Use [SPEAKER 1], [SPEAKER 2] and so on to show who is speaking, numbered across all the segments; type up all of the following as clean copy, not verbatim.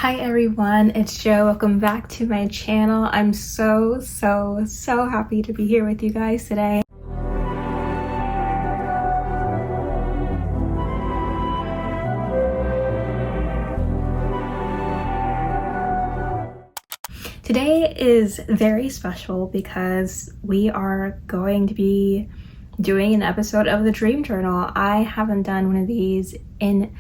[SPEAKER 1] Hi everyone, it's Jo. Welcome back to my channel. I'm so happy to be here with you guys today. Today is very special because we are going to be doing an episode of the Dream Journal. I haven't done one of these in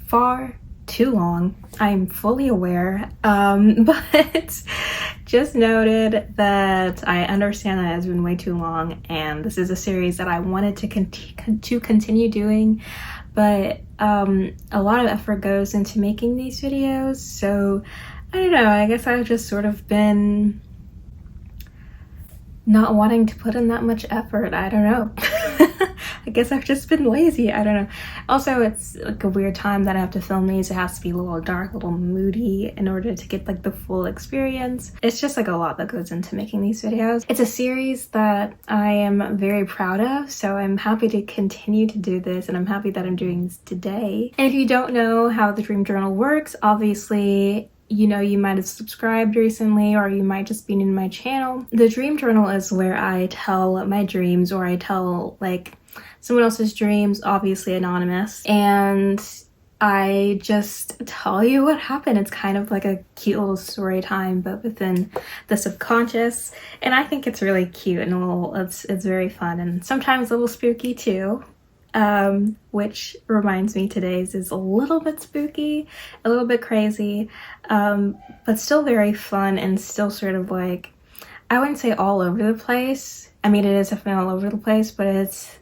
[SPEAKER 1] far too long. I'm fully aware, but just noted that I understand that it's been way too long, and this is a series that I wanted to continue doing, but a lot of effort goes into making these videos, so I don't know, I guess I've just sort of been not wanting to put in that much effort. I don't know. I guess I've just been lazy. I don't know. Also, it's like a weird time that I have to film these. It has to be a little dark, a little moody in order to get like the full experience. It's just like a lot that goes into making these videos. It's a series that I am very proud of, so I'm happy to continue to do this, and I'm happy that I'm doing this today. And if you don't know how the Dream Journal works, obviously, you know, you might have subscribed recently, or you might just be new to my channel. The Dream Journal is where I tell my dreams, or I tell like someone else's dreams, obviously anonymous, and I just tell you what happened. It's kind of like a cute little story time, but within the subconscious, and I think it's really cute and a little, it's very fun and sometimes a little spooky too. Which reminds me, today's is a little bit spooky, a little bit crazy, but still very fun and still sort of like, I wouldn't say all over the place. I mean, it is definitely all over the place, but it's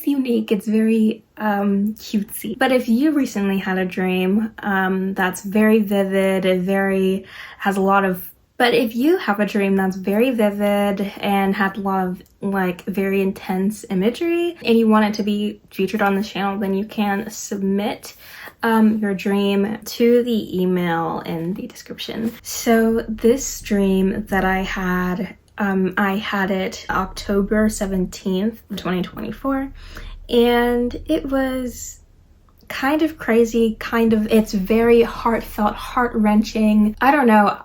[SPEAKER 1] unique. It's very cutesy. But if you recently had a dream that's very vivid, it has a lot of. But if you have a dream that's very vivid and had a lot of like very intense imagery and you want it to be featured on the channel, then you can submit your dream to the email in the description. So this dream that I had it October 17th, 2024, and it was kind of crazy, it's very heartfelt, heart-wrenching. I don't know,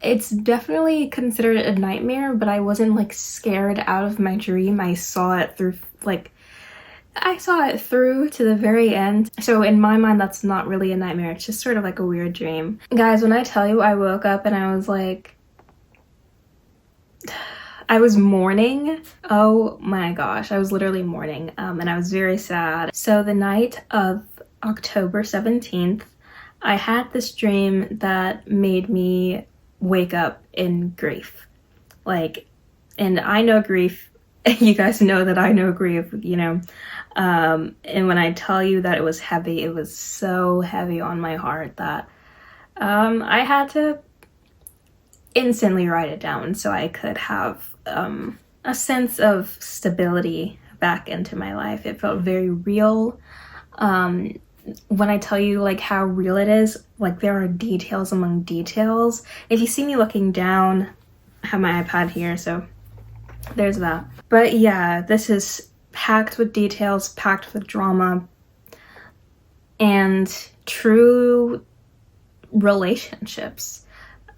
[SPEAKER 1] it's definitely considered a nightmare, but I wasn't like scared out of my dream. I saw it through to the very end. So in my mind, that's not really a nightmare. It's just sort of like a weird dream. Guys, when I tell you I woke up and I was like, I was mourning. Oh my gosh, I was literally mourning, and I was very sad. So the night of October 17th, I had this dream that made me wake up in grief. Like, and I know grief, you guys know that I know grief, you know, and when I tell you that it was heavy, it was so heavy on my heart that I had to instantly write it down so I could have a sense of stability back into my life. It felt very real. When I tell you like how real it is, like there are details among details. If you see me looking down, I have my iPad here, so there's that. But yeah, this is packed with details, packed with drama, and true relationships.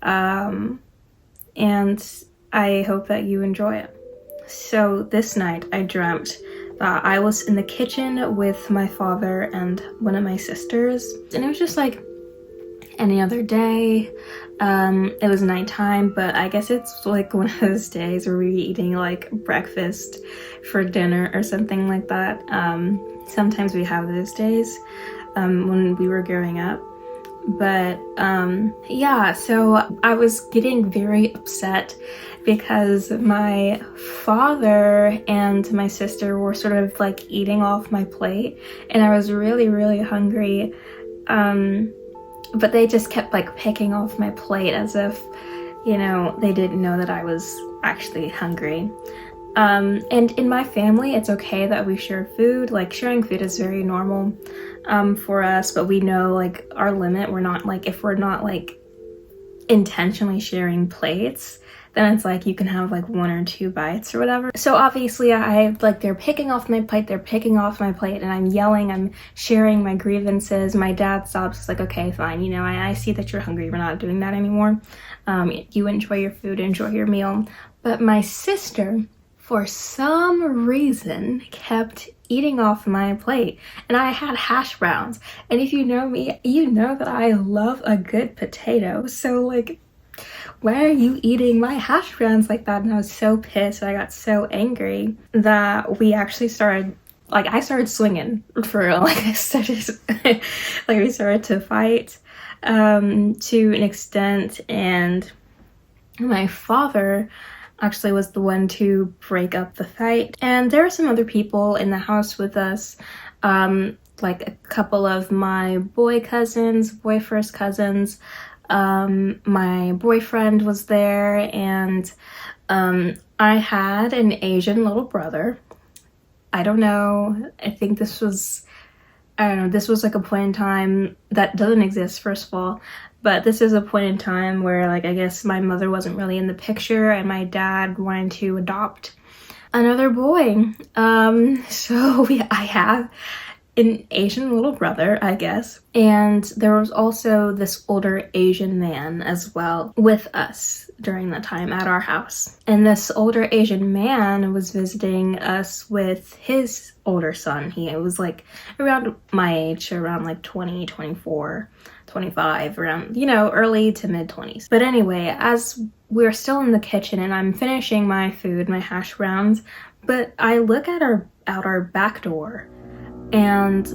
[SPEAKER 1] And I hope that you enjoy it. So this night I dreamt that I was in the kitchen with my father and one of my sisters, and it was just like any other day. It was nighttime, but I guess it's like one of those days where we're eating like breakfast for dinner or something like that. Sometimes we have those days when we were growing up. But yeah, so I was getting very upset because my father and my sister were sort of like eating off my plate, and I was really hungry, but they just kept like picking off my plate as if, you know, they didn't know that I was actually hungry. And in my family, it's okay that we share food. Like, sharing food is very normal for us, but we know like our limit. We're not like, if we're not like intentionally sharing plates, then it's like you can have like 1 or 2 bites or whatever. So obviously they're picking off my plate, and I'm yelling, I'm sharing my grievances. My dad stops, it's like, okay, fine, you know, I see that you're hungry, we're not doing that anymore. You enjoy your food, enjoy your meal. But my sister, for some reason, kept eating off my plate, and I had hash browns, and if you know me, you know that I love a good potato. So like, why are you eating my hash browns like that? And I was so pissed, I got so angry that we actually started, like, I started swinging for like, we started to fight to an extent, and my father actually was the one to break up the fight. And there were some other people in the house with us, like a couple of my boy first cousins. My boyfriend was there, and I had an Asian little brother. I don't know, I think this was like a point in time that doesn't exist, first of all, but this is a point in time where, like, I guess my mother wasn't really in the picture and my dad wanted to adopt another boy. I have an Asian little brother, I guess, and there was also this older Asian man as well with us during that time at our house. And this older Asian man was visiting us with his older son. He was like around my age, around like 20, 24, 25, around, you know, early to mid 20s. But anyway, as we're still in the kitchen and I'm finishing my food, my hash browns, but I look at out our back door, and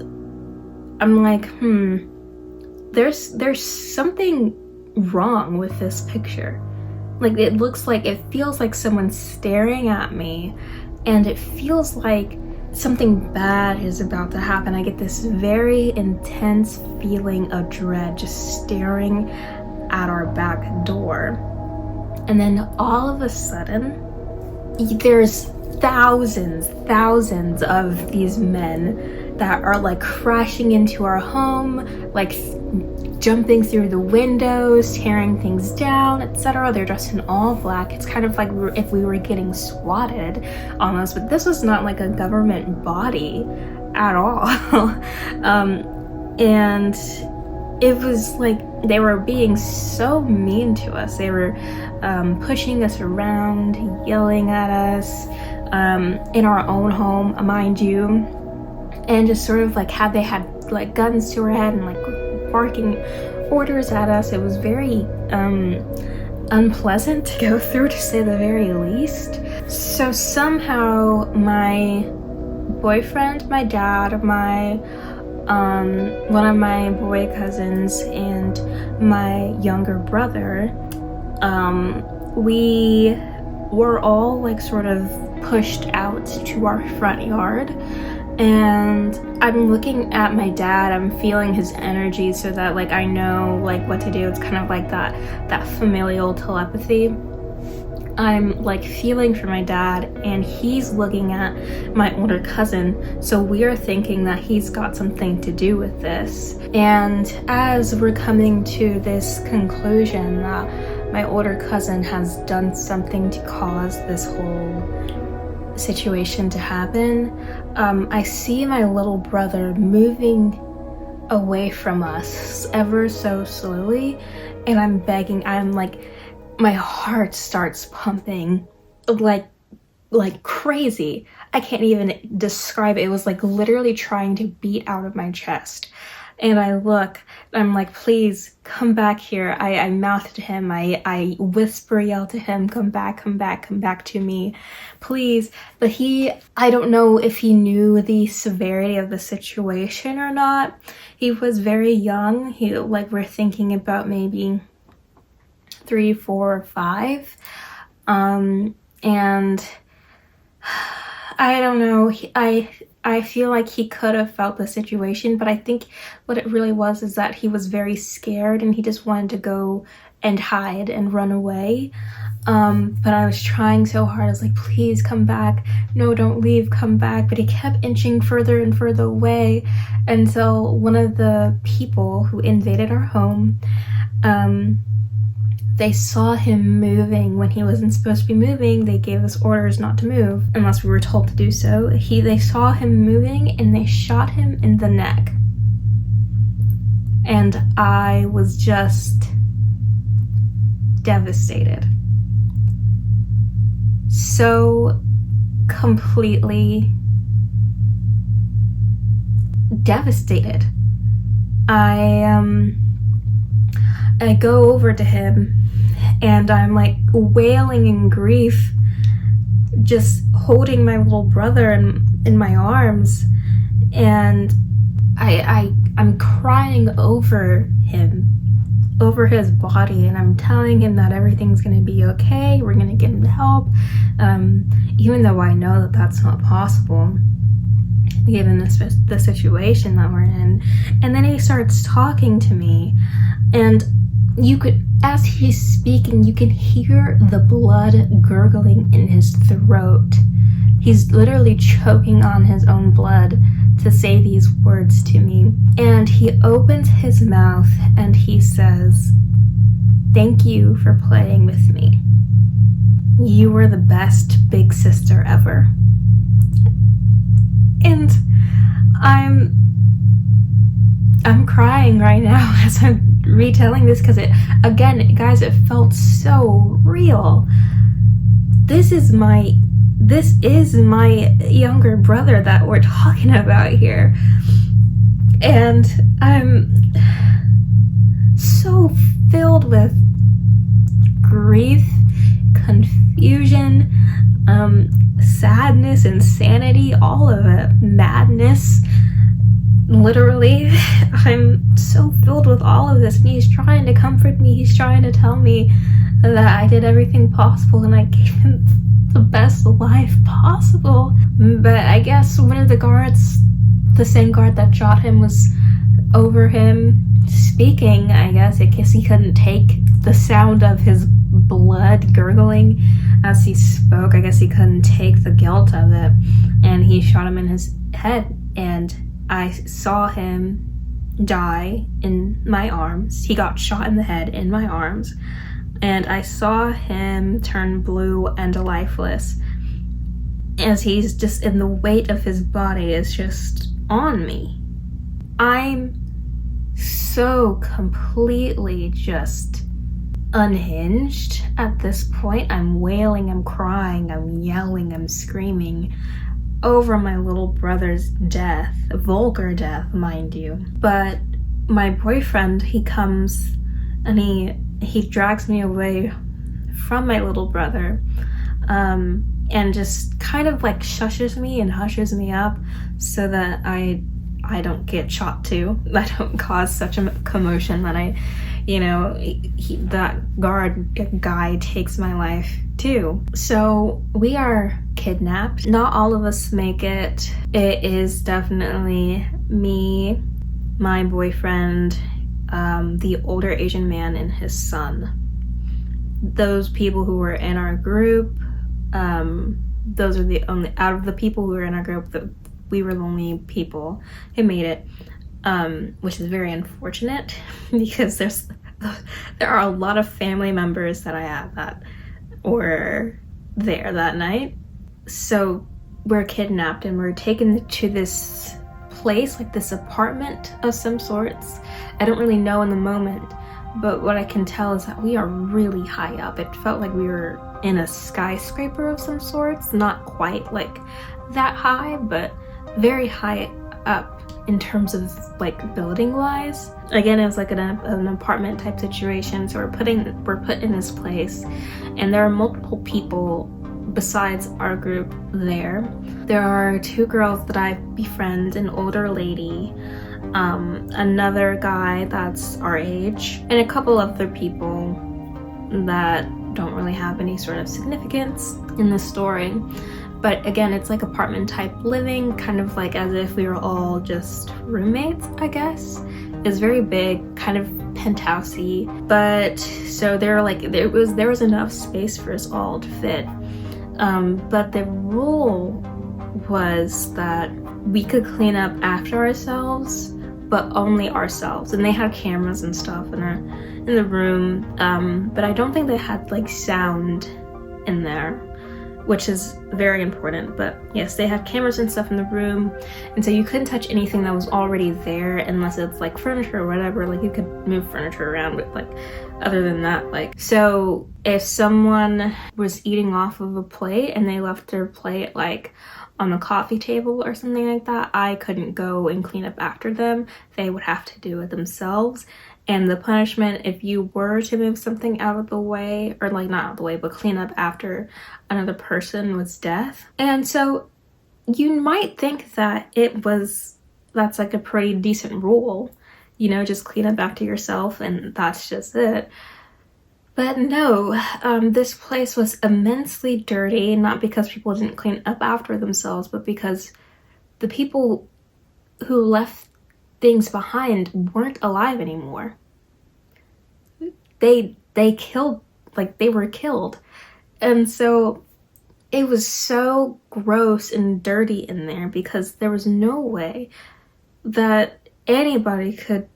[SPEAKER 1] I'm like, there's something wrong with this picture. Like, it feels like someone's staring at me, and it feels like something bad is about to happen. I get this very intense feeling of dread just staring at our back door. And then all of a sudden, there's thousands of these men that are like crashing into our home, like jumping through the windows, tearing things down, etc. They're dressed in all black. It's kind of like if we were getting swatted almost, but this was not like a government body at all. And it was like they were being so mean to us. They were pushing us around, yelling at us in our own home, mind you, and just sort of like they had like guns to our head and like barking orders at us. It was very unpleasant to go through, to say the very least. So somehow my boyfriend, my dad, my one of my boy cousins, and my younger brother, we were all like sort of pushed out to our front yard. And I'm looking at my dad, I'm feeling his energy so that like I know like what to do. It's kind of like that familial telepathy. I'm like feeling for my dad, and he's looking at my older cousin, so we are thinking that he's got something to do with this. And as we're coming to this conclusion that my older cousin has done something to cause this whole situation to happen, I see my little brother moving away from us ever so slowly, and I'm begging, I'm like, my heart starts pumping like crazy. I can't even describe it. It was like literally trying to beat out of my chest. And I look, I'm like, please come back here. I mouth to him, I whisper yell to him, come back to me, please. But I don't know if he knew the severity of the situation or not. He was very young. We're thinking about maybe 3, 4, or 5. And I don't know, I feel like he could have felt the situation, but I think what it really was is that he was very scared and he just wanted to go and hide and run away. But I was trying so hard. I was like, please come back. No, don't leave, come back. But he kept inching further and further away until one of the people who invaded our home They saw him moving when he wasn't supposed to be moving. They gave us orders not to move unless we were told to do so. They saw him moving and they shot him in the neck. And I was just devastated. So completely devastated. I go over to him and I'm like wailing in grief, just holding my little brother in my arms, and I'm crying over him, over his body, and I'm telling him that everything's gonna be okay, we're gonna get him help, even though I know that that's not possible given the situation that we're in. And then he starts talking to me, and you could, as he's speaking, you can hear the blood gurgling in his throat. He's literally choking on his own blood to say these words to me. And he opens his mouth and he says, "Thank you for playing with me. You were the best big sister ever." And I'm crying right now as I'm retelling this, because again, guys, it felt so real. This is my younger brother that we're talking about here. And I'm so filled with grief, confusion, sadness, insanity, all of it, madness. Literally, I'm so filled with all of this, and he's trying to comfort me. He's trying to tell me that I did everything possible and I gave him the best life possible. But I guess one of the guards, the same guard that shot him, was over him speaking. I guess he couldn't take the sound of his blood gurgling as he spoke. I guess he couldn't take the guilt of it, and he shot him in his head. And I saw him die in my arms. He got shot in the head in my arms, and I saw him turn blue and lifeless as he's just, in the weight of his body is just on me. I'm so completely just unhinged at this point. I'm wailing, I'm crying, I'm yelling, I'm screaming over my little brother's death, a vulgar death, mind you. But my boyfriend, he comes and he drags me away from my little brother, and just kind of like shushes me and hushes me up so that I don't get shot too. I don't cause such a commotion that that guard guy takes my life too. So we are kidnapped. Not all of us make it. It is definitely me, my boyfriend, the older Asian man, and his son. Those people who were in our group, those are the only, out of the people who were in our group, that we were the only people who made it, which is very unfortunate because there are a lot of family members that I have that were there that night. So we're kidnapped and we're taken to this place, like this apartment of some sorts. I don't really know in the moment, but what I can tell is that we are really high up. It felt like we were in a skyscraper of some sorts, not quite like that high, but very high up in terms of like building wise. Again, it was like an apartment type situation, so we're put in this place, and there are multiple people besides our group there. There are two girls that I befriend, an older lady, another guy that's our age, and a couple other people that don't really have any sort of significance in the story. But again, it's like apartment type living, kind of like as if we were all just roommates, I guess. It's very big, kind of penthousey, but so there was enough space for us all to fit. But the rule was that we could clean up after ourselves, but only ourselves. And they had cameras and stuff in the room, but I don't think they had like sound in there, which is very important. But yes, they had cameras and stuff in the room, and so you couldn't touch anything that was already there unless it's like furniture or whatever. Like you could move furniture around, but like other than that, like, so if someone was eating off of a plate and they left their plate like on the coffee table or something like that, I couldn't go and clean up after them. They would have to do it themselves. And the punishment, if you were to move something out of the way, or like not out of the way, but clean up after another person, was death. And so you might think that that's like a pretty decent rule, you know, just clean up after yourself and that's just it. But no, this place was immensely dirty, not because people didn't clean up after themselves, but because the people who left things behind weren't alive anymore. They killed, like they were killed. And so it was so gross and dirty in there because there was no way that anybody could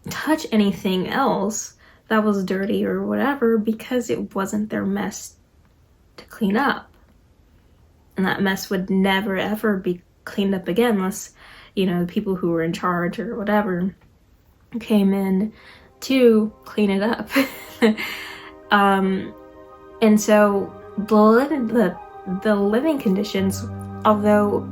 [SPEAKER 1] touch anything else that was dirty or whatever, because it wasn't their mess to clean up. And that mess would never ever be cleaned up again unless, you know, the people who were in charge or whatever came in to clean it up. And so the living conditions, although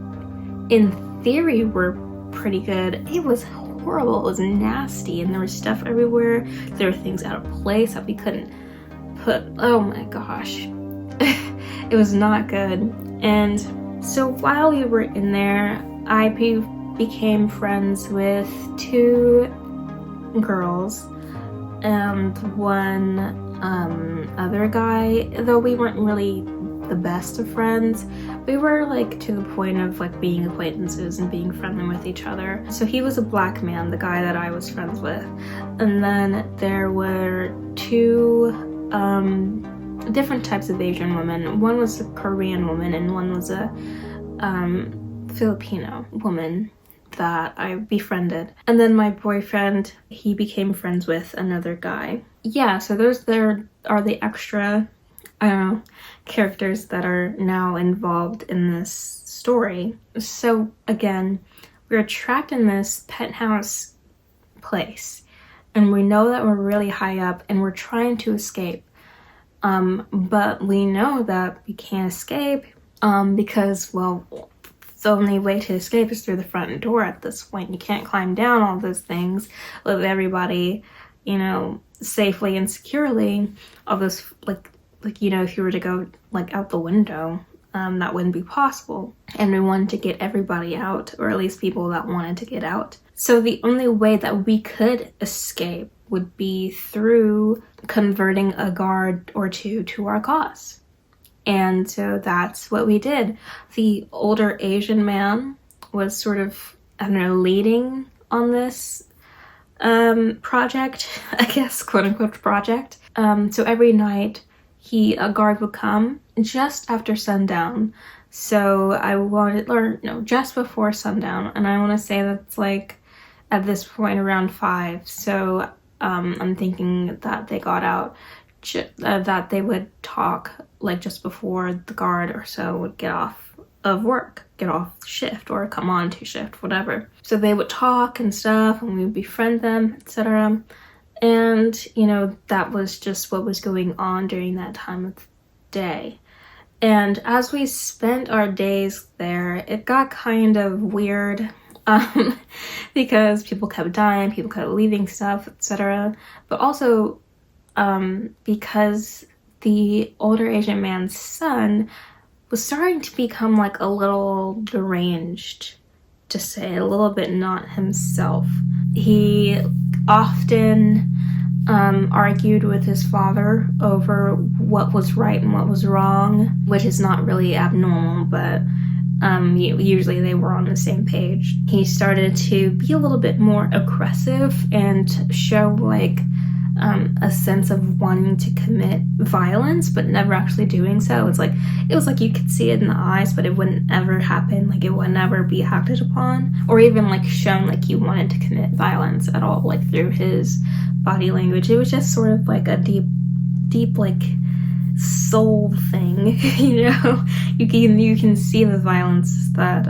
[SPEAKER 1] in theory were pretty good, it was horrible. It was nasty, and there was stuff everywhere. There were things out of place that we couldn't put. Oh my gosh. It was not good. And so while we were in there, I became friends with 2 girls and 1 other guy, though we weren't really the best of friends. We were like to the point of like being acquaintances and being friendly with each other. So he was a black man, the guy that I was friends with. And then there were 2 different types of Asian women. One was a Korean woman and one was a Filipino woman that I befriended. And then my boyfriend, he became friends with another guy. Yeah, so there are the extra, I don't know, characters that are now involved in this story. So again, we're trapped in this penthouse place, and we know that we're really high up and we're trying to escape. But we know that we can't escape because, well, the only way to escape is through the front door at this point. You can't climb down all those things with everybody, you know, safely and securely. All those, like, you know, if you were to go like out the window, that wouldn't be possible. And we wanted to get everybody out, or at least people that wanted to get out. So the only way that we could escape would be through converting a guard or 2 to our cause. And so that's what we did. The older Asian man was sort of, I don't know, leading on this project, I guess, quote unquote project. So every night a guard would come just after sundown. So just before sundown. And I want to say that's like at this point around 5. So I'm thinking that they got out, that they would talk like just before the guard or so would get off of work, get off shift or come on to shift, whatever. So they would talk and stuff and we would befriend them, etc. And, you know, that was just what was going on during that time of day. And as we spent our days there, it got kind of weird because people kept dying, people kept leaving stuff, etc. But also because the older Asian man's son was starting to become like a little deranged, to say, a little bit not himself. He often argued with his father over what was right and what was wrong, which is not really abnormal, but usually they were on the same page. He started to be a little bit more aggressive and show like a sense of wanting to commit violence but never actually doing so. It was like you could see it in the eyes, but it wouldn't ever happen. Like, it would never be acted upon or even like shown like you wanted to commit violence at all, like through his body language. It was just sort of like a deep like soul thing. You know, you can see the violence that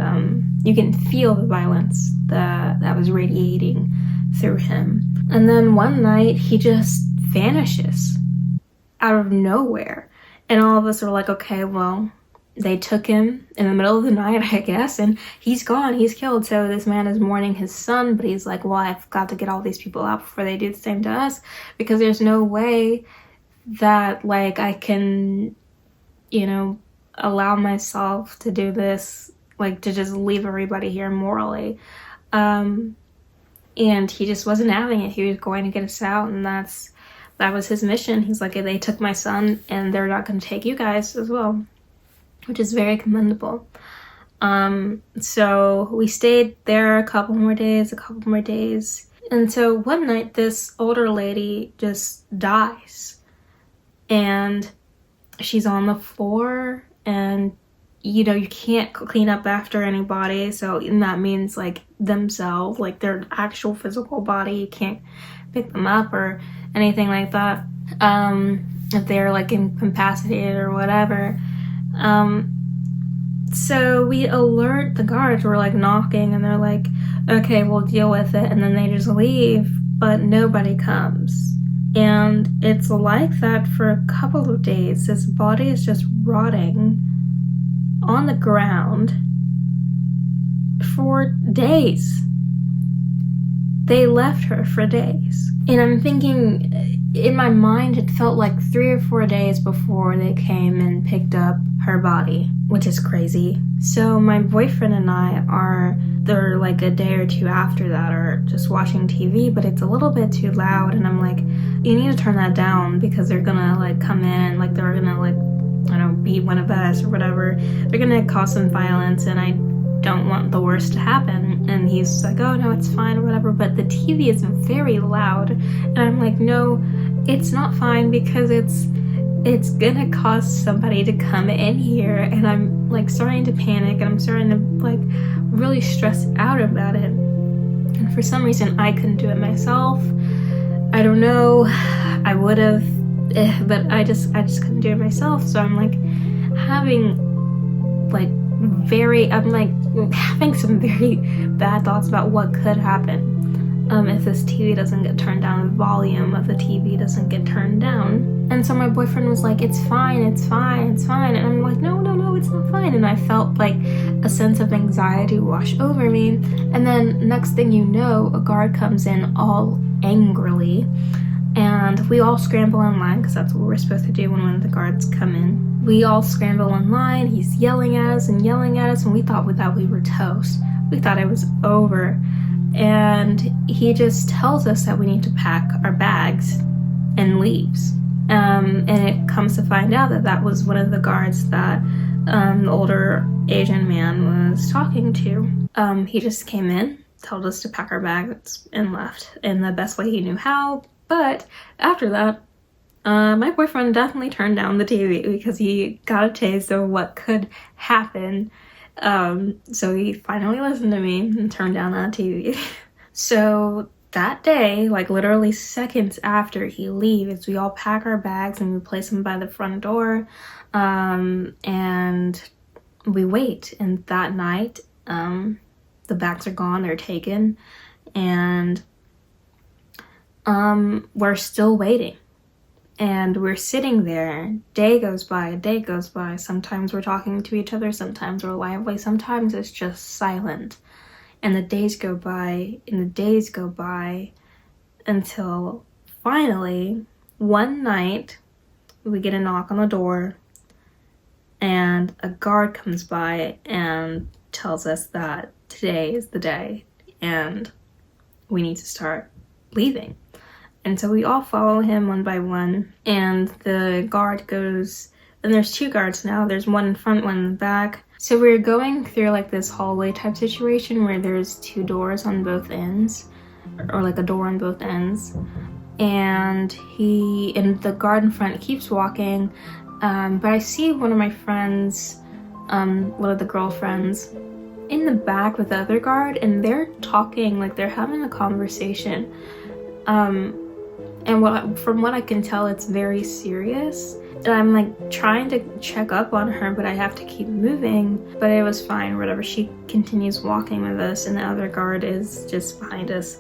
[SPEAKER 1] you can feel the violence that was radiating through him. And then one night he just vanishes out of nowhere, and all of us are like, okay, well, they took him in the middle of the night, I guess, and he's gone, he's killed. So this man is mourning his son, but he's like, well, I've got to get all these people out before they do the same to us, because there's no way that like I can, you know, allow myself to do this, like to just leave everybody here morally. And he just wasn't having it. He was going to get us out, and that was his mission. He's like, they took my son and they're not going to take you guys as well, which is very commendable. So we stayed there a couple more days. And so one night this older lady just dies, and she's on the floor, and you know, you can't clean up after anybody, so that means like themselves, like their actual physical body, you can't pick them up or anything like that, if they're like incapacitated or whatever. So we alert the guards. We're like knocking, and they're like, okay, we'll deal with it, and then they just leave, but nobody comes. And it's like that for a couple of days. This body is just rotting on the ground for days. They left her for days. And I'm thinking, in my mind, it felt like 3 or 4 days before they came and picked up her body, which is crazy. So my boyfriend and I they're like a day or two after that are just watching TV, but it's a little bit too loud, and I'm like, you need to turn that down, because they're gonna like come in, like they're gonna like, I don't know, beat one of us or whatever. They're gonna cause some violence, and I don't want the worst to happen. And he's like, oh no, it's fine or whatever, but the TV is very loud. And I'm like, no, it's not fine, because it's gonna cause somebody to come in here. And I'm like starting to panic, and I'm starting to like really stress out about it. And for some reason I couldn't do it myself. I don't know, I would have, but I just couldn't do it myself. So I'm like having some very bad thoughts about what could happen if this TV doesn't get turned down, the volume of the TV doesn't get turned down. And so my boyfriend was like, it's fine. And I'm like, no, it's not fine. And I felt like a sense of anxiety wash over me. And then next thing you know, a guard comes in all angrily, and we all scramble in line, because that's what we're supposed to do when one of the guards come in. We all scramble in line. He's yelling at us, and we thought that we were toast. We thought it was over. And he just tells us that we need to pack our bags and leaves. And it comes to find out that was one of the guards that the older Asian man was talking to. He just came in, told us to pack our bags, and left in the best way he knew how. But after that, my boyfriend definitely turned down the TV, because he got a taste of what could happen. So he finally listened to me and turned down that TV. So that day, like literally seconds after he leaves, we all pack our bags and we place them by the front door, and we wait. And that night, the bags are gone, they're taken, and we're still waiting. And we're sitting there, day goes by. Sometimes we're talking to each other, sometimes we're lively, sometimes it's just silent. And the days go by, until finally, one night, we get a knock on the door, and a guard comes by and tells us that today is the day, and we need to start leaving. And so we all follow him one by one, and the guard goes, and there's 2 guards now, there's one in front, one in the back. So we're going through like this hallway type situation where there's 2 doors on both ends, or like a door on both ends. and he, in the garden front, keeps walking, but I see one of my friends, one of the girlfriends, in the back with the other guard, and they're talking, like they're having a conversation, and from what I can tell, it's very serious. And I'm like trying to check up on her, but I have to keep moving. But it was fine or whatever. She continues walking with us, and the other guard is just behind us.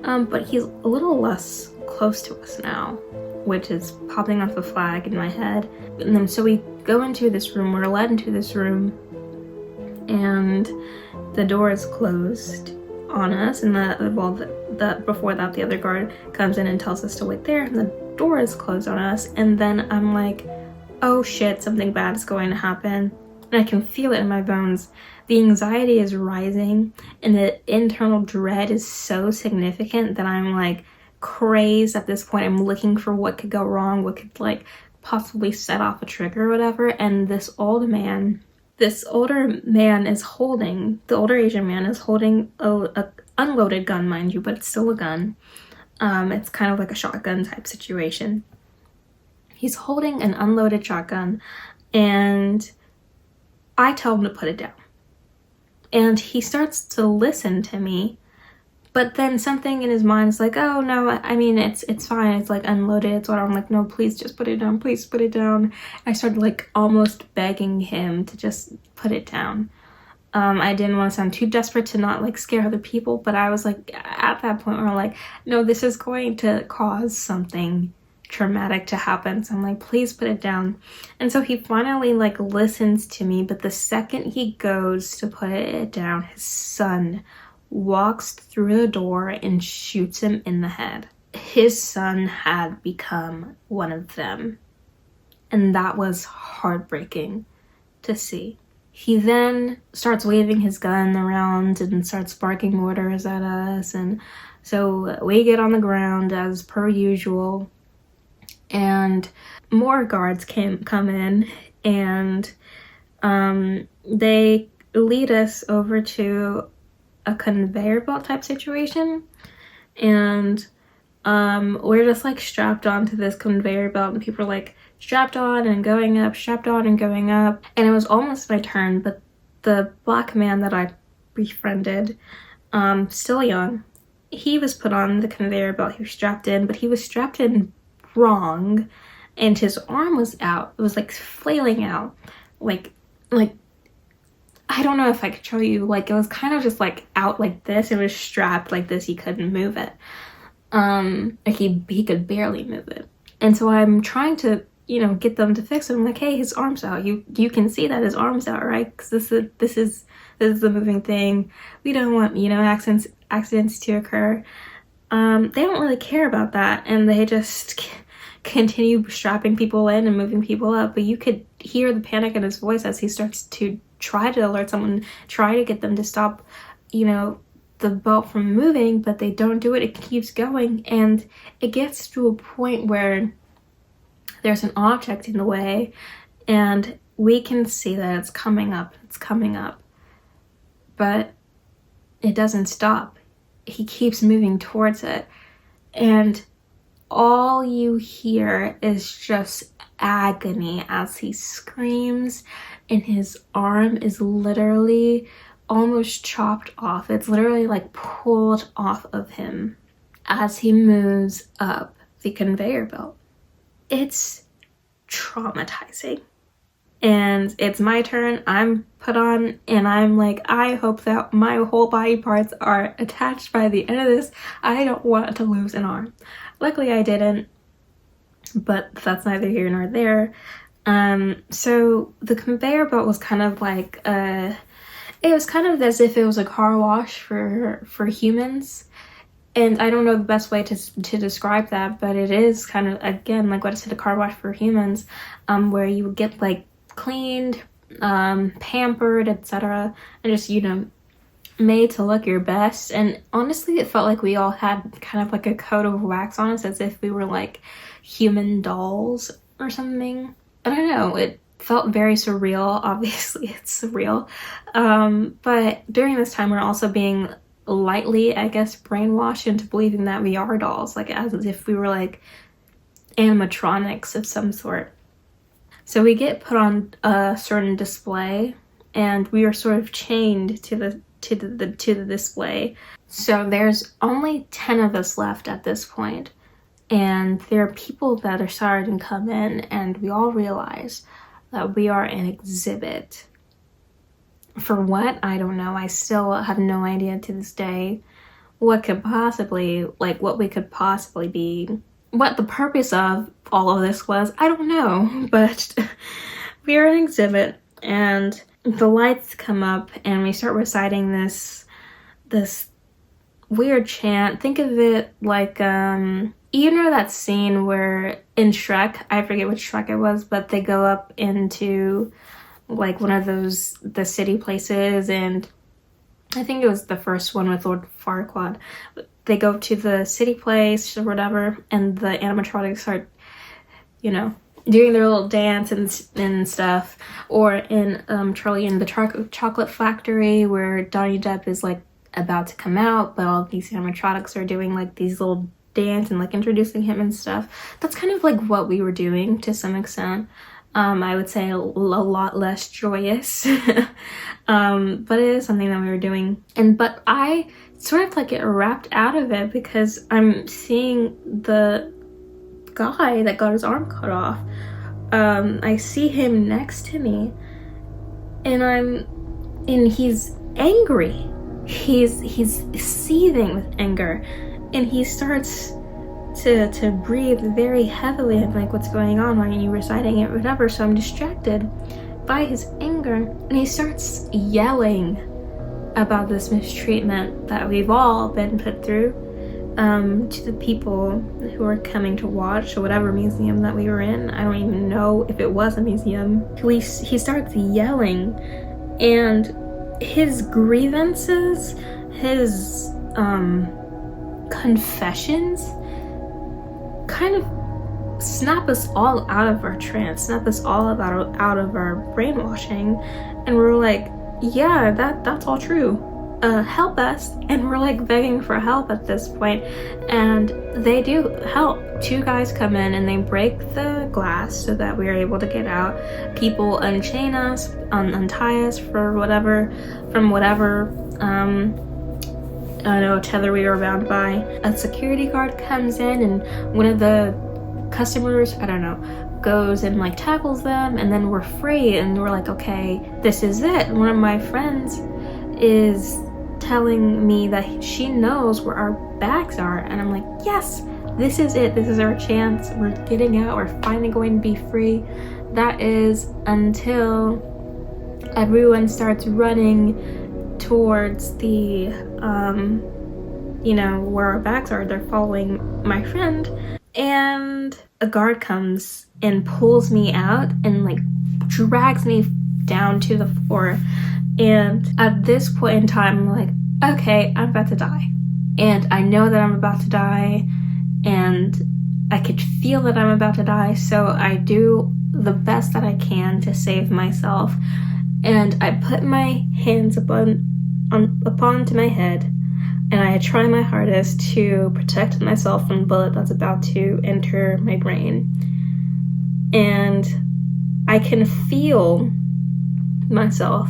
[SPEAKER 1] But he's a little less close to us now, which is popping off a flag in my head. And then so we go into this room, we're led into this room, and the door is closed on us, and before that the other guard comes in and tells us to wait there, and the door is closed on us. And then I'm like, oh shit, something bad is going to happen, and I can feel it in my bones. The anxiety is rising, and the internal dread is so significant that I'm like crazed at this point. I'm looking for what could go wrong, what could like possibly set off a trigger or whatever. And this older man is holding, the older Asian man is holding a unloaded gun, mind you, but it's still a gun. It's kind of like a shotgun type situation. He's holding an unloaded shotgun, and I tell him to put it down. And he starts to listen to me, but then something in his mind is like, oh no, I mean, it's fine, it's like unloaded, it's whatever. I'm like, no, please just put it down, please put it down. I started like almost begging him to just put it down. I didn't want to sound too desperate to not like scare other people, but I was like at that point where like, no, this is going to cause something traumatic to happen. So I'm like, please put it down. And so he finally like listens to me, but the second he goes to put it down, his son walks through the door and shoots him in the head. His son had become one of them, and that was heartbreaking to see. He then starts waving his gun around and starts barking orders at us, and so we get on the ground as per usual, and more guards come in, and they lead us over to a conveyor belt type situation, and we're just like strapped onto this conveyor belt, and people are like strapped on and going up, strapped on and going up. And it was almost my turn, but the black man that I befriended, still young, he was put on the conveyor belt. He was strapped in, but he was strapped in wrong, and his arm was out. It was like flailing out, like I don't know if I could show you, like it was kind of just like out like this. It was strapped like this. He couldn't move it. Like he could barely move it. And so I'm trying to, get them to fix it. I'm like, hey, his arm's out. You can see that his arm's out, right? Because this is the moving thing. We don't want, accidents to occur. They don't really care about that, and they just continue strapping people in and moving people up. But you could hear the panic in his voice as he starts to try to alert someone, try to get them to stop, the belt from moving, but they don't do it. It keeps going, and it gets to a point where there's an object in the way, and we can see that it's coming up, but it doesn't stop. He keeps moving towards it, and all you hear is just agony as he screams, and his arm is literally almost chopped off. It's literally like pulled off of him as he moves up the conveyor belt. It's traumatizing. And it's my turn. I'm put on, and I'm like, I hope that my whole body parts are attached by the end of this. I don't want to lose an arm. Luckily I didn't, but that's neither here nor there. So the conveyor belt was kind of like it was kind of as if it was a car wash for humans. And I don't know the best way to describe that, but it is kind of, again, like what I said, a car wash for humans, where you would get like cleaned, pampered, etc., and just, made to look your best. And honestly, it felt like we all had kind of like a coat of wax on us, as if we were like human dolls or something. I don't know, it felt very surreal. Obviously it's surreal, but during this time we're also being lightly, I guess, brainwashed into believing that we are dolls, like as if we were like animatronics of some sort. So we get put on a certain display, and we are sort of chained to the display. So there's only 10 of us left at this point, and there are people that are starting to come in, and we all realize that we are an exhibit. For what? I don't know. I still have no idea to this day what we could possibly be. What the purpose of all of this was, I don't know. But we are an exhibit, and the lights come up, and we start reciting this weird chant. Think of it like, you know that scene where in Shrek, I forget which Shrek it was, but they go up into like one of the city places, and I think it was the first one with Lord Farquaad. They go to the city place or whatever, and the animatronics start, doing their little dance and stuff. Or in Charlie and the Chocolate Factory, where Johnny Depp is like about to come out, but all these animatronics are doing like these little dance and like introducing him and stuff. That's kind of like what we were doing to some extent. I would say a lot less joyous, but it is something that we were doing. But I sort of like get wrapped out of it because I'm seeing the guy that got his arm cut off. I see him next to me, and he's angry. He's seething with anger, and he starts to breathe very heavily. I'm like, what's going on? Why aren't you reciting it? Whatever. So I'm distracted by his anger, and he starts yelling about this mistreatment that we've all been put through, to the people who are coming to watch or whatever museum that we were in. I don't even know if it was a museum. He starts yelling, and his grievances, his confessions kind of snap us all out of our trance, snap us all out of our brainwashing, and we're like, yeah, that's all true. Help us. And we're like begging for help at this point, and they do help. 2 guys come in and they break the glass so that we are able to get out. People unchain us, untie us from whatever tether we were bound by. A security guard comes in, and one of the customers, goes and like tackles them, and then we're free, and we're like, okay, this is it. And one of my friends is telling me that she knows where our bags are, and I'm like, yes, this is it. This is our chance. We're getting out. We're finally going to be free. That is until everyone starts running towards the where our bags are. They're following my friend, and a guard comes and pulls me out and like drags me down to the floor. And at this point in time, I'm like, okay, I'm about to die, and I know that I'm about to die, and I could feel that I'm about to die. So I do the best that I can to save myself, and I put my hands upon to my head, and I try my hardest to protect myself from the bullet that's about to enter my brain. And I can feel myself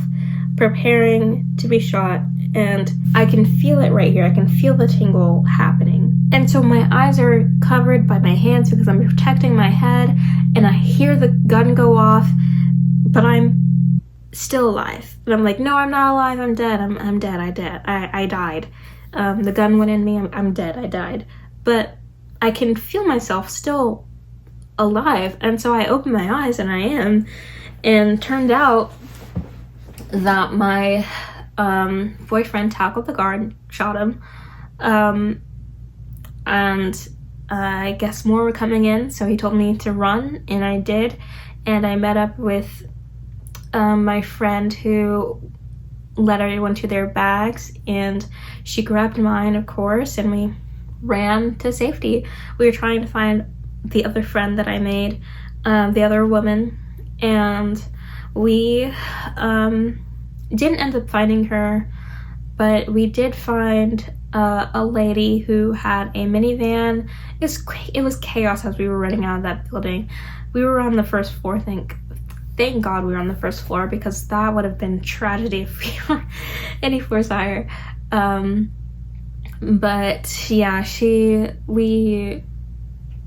[SPEAKER 1] preparing to be shot, and I can feel it right here. I can feel the tingle happening. And so my eyes are covered by my hands because I'm protecting my head, and I hear the gun go off, but I'm still alive. And I'm like, no, I'm not alive. I'm dead. I'm dead. I died. The gun went in me. I'm dead. I died. But I can feel myself still alive. And so I open my eyes, and I am. And turned out that my boyfriend tackled the guard, shot him. And I guess more were coming in, so he told me to run, and I did. And I met up with my friend who led everyone to their bags, and she grabbed mine, of course, and we ran to safety. We were trying to find the other friend that I made, the other woman, and we didn't end up finding her, but we did find a lady who had a minivan. It was chaos as we were running out of that building. We were on the first floor. Thank God we were on the first floor, because that would have been tragedy if we were any floors higher. But yeah, we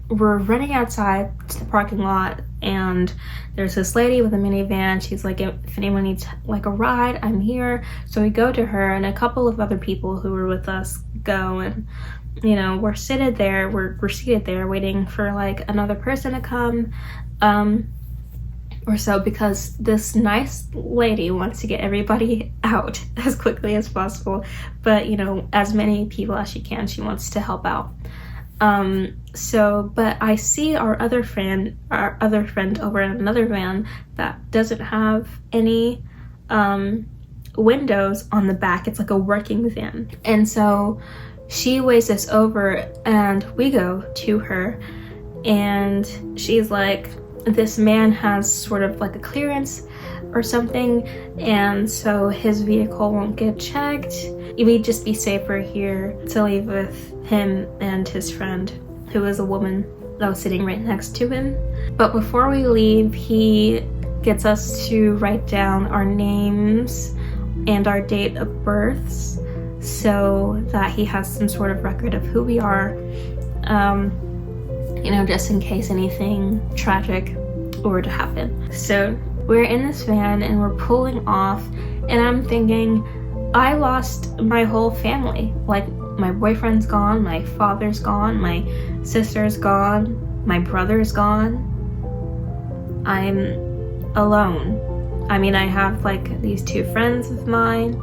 [SPEAKER 1] were running outside to the parking lot, and there's this lady with a minivan. She's like, if anyone needs like a ride, I'm here. So we go to her, and a couple of other people who were with us go, and you know, we're seated there waiting for like another person to come or so, because this nice lady wants to get everybody out as quickly as possible, but you know, as many people as she can, she wants to help out. But I see our other friend over in another van that doesn't have any windows on the back. It's like a working van, and so she waves us over, and we go to her, and she's like, this man has sort of like a clearance or something, and so his vehicle won't get checked. We'd just be safer here to leave with him and his friend, who is a woman that was sitting right next to him. But before we leave, he gets us to write down our names and our date of births, so that he has some sort of record of who we are, you know, just in case anything tragic were to happen. So we're in this van and we're pulling off, and I'm thinking, I lost my whole family. Like, my boyfriend's gone, my father's gone, my sister's gone, my brother's gone. I'm alone. I mean, I have like these two friends of mine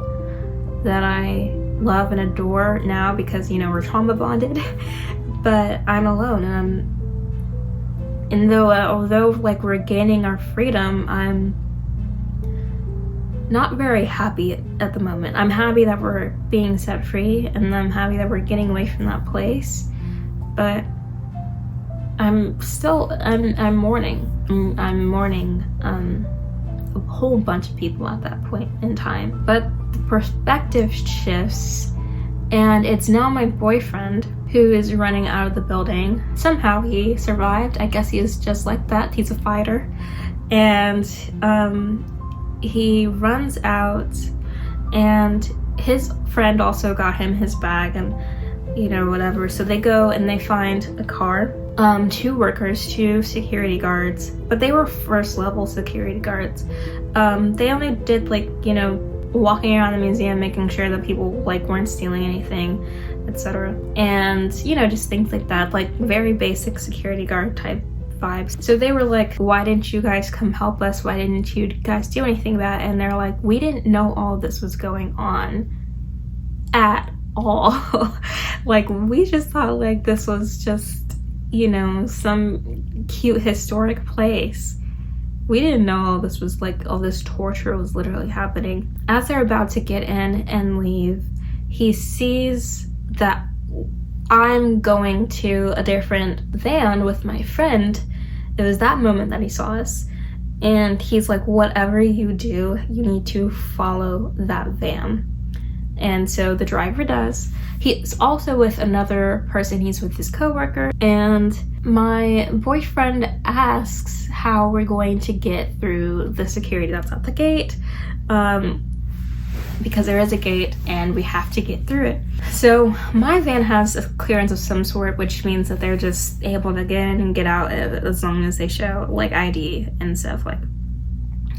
[SPEAKER 1] that I love and adore now because, you know, we're trauma bonded, but I'm alone, and although like we're gaining our freedom, I'm not very happy at the moment. I'm happy that we're being set free, and I'm happy that we're getting away from that place, but I'm mourning. I'm mourning a whole bunch of people at that point in time. But the perspective shifts, and it's now my boyfriend who is running out of the building. Somehow he survived. I guess he is just like that. He's a fighter. And he runs out, and his friend also got him his bag and, you know, whatever. So they go and they find a car, two workers, two security guards, but they were first level security guards. They only did like, you know, walking around the museum, making sure that people like weren't stealing anything, etc. And, you know, just things like that, like very basic security guard type vibes. So they were like, why didn't you guys come help us? Why didn't you guys do anything about it? And they're like, we didn't know all of this was going on at all. Like, we just thought like this was just, you know, some cute historic place. We didn't know all this was like, all this torture was literally happening. As they're about to get in and leave, he sees that I'm going to a different van with my friend. It was that moment that he saw us, and he's like, whatever you do, you need to follow that van. And so the driver does. He's also with another person. He's with his coworker, and my boyfriend asks how we're going to get through the security that's at the gate, because there is a gate and we have to get through it. So my van has a clearance of some sort, which means that they're just able to get in and get out as long as they show like ID and stuff, like,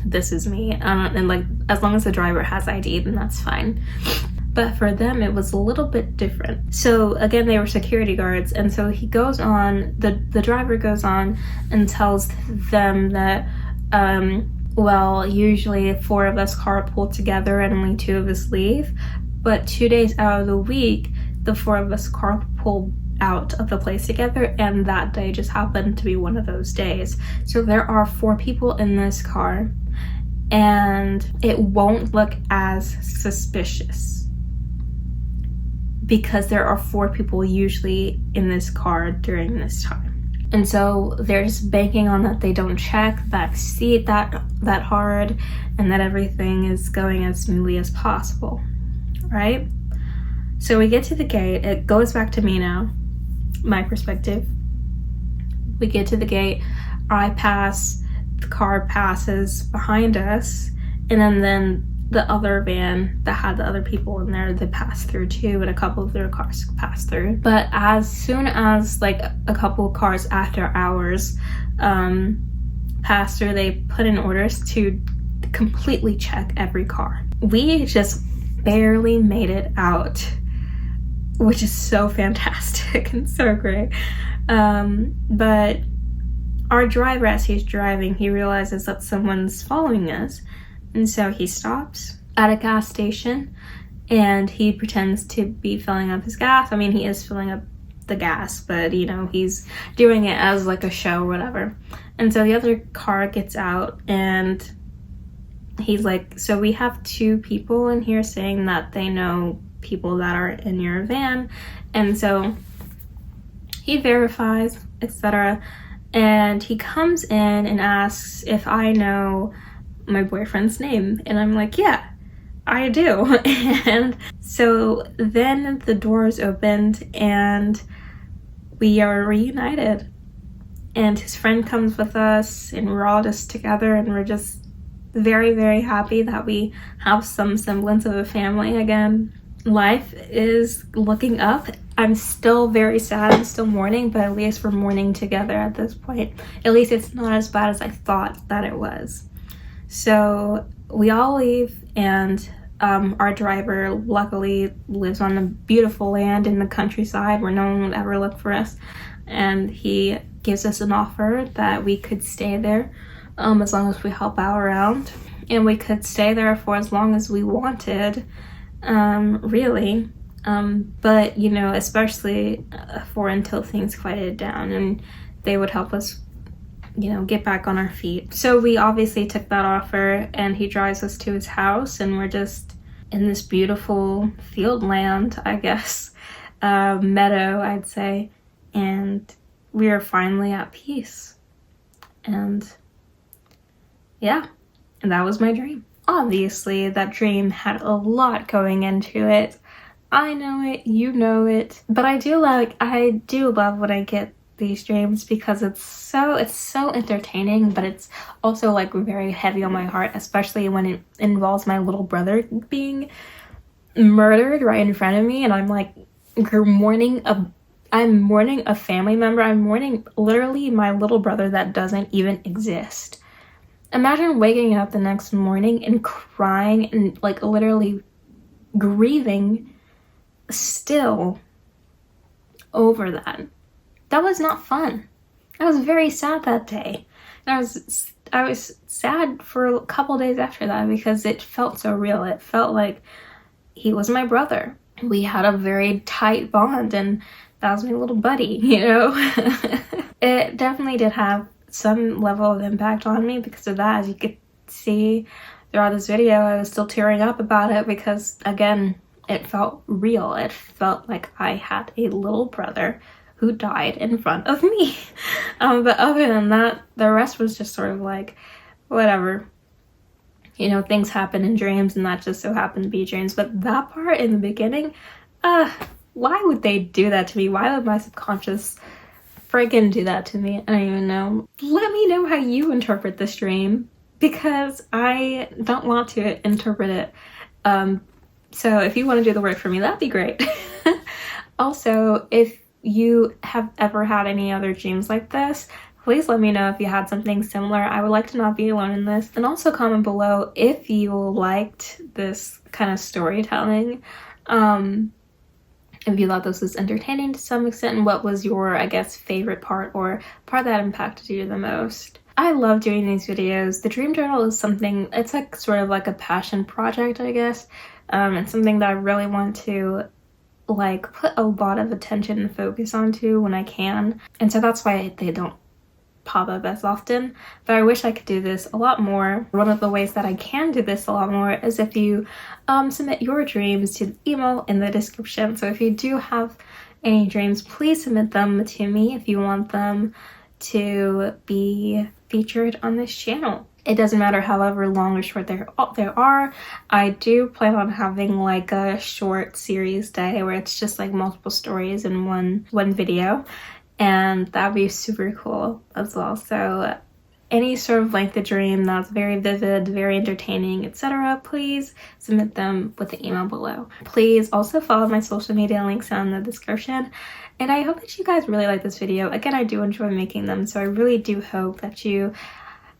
[SPEAKER 1] this is me, and like as long as the driver has ID, then that's fine. But for them, it was a little bit different. So again, they were security guards, and so he goes on, the driver goes on and tells them that, well, usually 4 of us carpool together and only 2 of us leave, but 2 days out of the week, the 4 of us carpool out of the place together, and that day just happened to be one of those days. So there are 4 people in this car, and it won't look as suspicious because there are 4 people usually in this car during this time. And so they're just banking on that they don't check the back seat that hard, and that everything is going as smoothly as possible. right? So we get to the gate. It goes back to me now, my perspective. We get to the gate. I pass. The car passes behind us, and then the other van that had the other people in there, they passed through too, and a couple of their cars passed through. But as soon as like a couple of cars after ours passed through, they put in orders to completely check every car. We just barely made it out, which is so fantastic and so great. But our driver, as he's driving, he realizes that someone's following us. And so he stops at a gas station and he pretends to be filling up his gas. I mean, he is filling up the gas, but you know, he's doing it as like a show or whatever. And so the other car gets out and he's like, so we have 2 people in here saying that they know people that are in your van. And so he verifies, etc. And he comes in and asks if I know my boyfriend's name, and I'm like, yeah, I do. And so then the doors opened and we are reunited, and his friend comes with us and we're all just together, and we're just very, very happy that we have some semblance of a family again. Life is looking up. I'm still very sad, I'm still mourning, but at least we're mourning together at this point. At least it's not as bad as I thought that it was. So we all leave, and our driver luckily lives on a beautiful land in the countryside where no one would ever look for us, and he gives us an offer that we could stay there as long as we help out around, and we could stay there for as long as we wanted, really, but you know, especially for until things quieted down and they would help us, you know, get back on our feet. So we obviously took that offer, and he drives us to his house, and we're just in this beautiful field land, I guess, meadow, I'd say, and we are finally at peace. And yeah, and that was my dream. Obviously, that dream had a lot going into it. I know it, you know it, but I do love when I get these dreams because it's so entertaining, but it's also like very heavy on my heart, especially when it involves my little brother being murdered right in front of me, and I'm like mourning a family member. I'm mourning literally my little brother that doesn't even exist. Imagine waking up the next morning and crying and like literally grieving still over that. That was not fun. I was very sad that day. I was sad for a couple days after that because it felt so real. It felt like he was my brother. We had a very tight bond, and that was my little buddy, you know? It definitely did have some level of impact on me because of that. As you could see throughout this video, I was still tearing up about it because, again, it felt real. It felt like I had a little brother who died in front of me. But other than that, the rest was just sort of like, whatever. You know, things happen in dreams, and that just so happened to be dreams. But that part in the beginning, why would they do that to me? Why would my subconscious friggin' do that to me? I don't even know. Let me know how you interpret this dream, because I don't want to interpret it. So if you want to do the work for me, that'd be great. Also, if you have ever had any other dreams like this, please let me know if you had something similar. I would like to not be alone in this. And also comment below if you liked this kind of storytelling. If you thought this was entertaining to some extent, and what was your, I guess, favorite part or part that impacted you the most. I love doing these videos. The dream journal is something, it's like sort of like a passion project, I guess. It's something that I really want to like put a lot of attention and focus onto when I can. And so that's why they don't pop up as often, but I wish I could do this a lot more. One of the ways that I can do this a lot more is if you submit your dreams to the email in the description. So if you do have any dreams, please submit them to me if you want them to be featured on this channel. It doesn't matter however long or short there are. I do plan on having like a short series day where it's just like multiple stories in one video, and that'd be super cool as well. So any sort of length of dream that's very vivid, very entertaining, etc., please submit them with the email below. Please also follow my social media links down in the description. And I hope that you guys really like this video. Again, I do enjoy making them, so I really do hope that you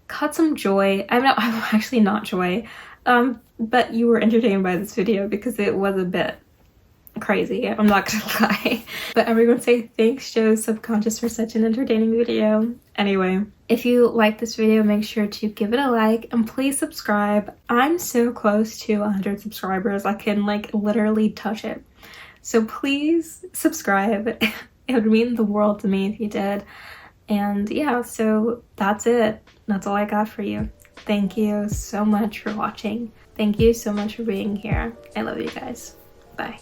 [SPEAKER 1] caught some joy. I'm actually not joy, but you were entertained by this video because it was a bit crazy, I'm not gonna lie. But everyone say thanks, Joe Subconscious, for such an entertaining video. Anyway, if you like this video, make sure to give it a like and please subscribe. I'm so close to 100 subscribers. I can like literally touch it. So please subscribe. It would mean the world to me if you did. And yeah, so that's it. That's all I got for you. Thank you so much for watching. Thank you so much for being here. I love you guys. Bye.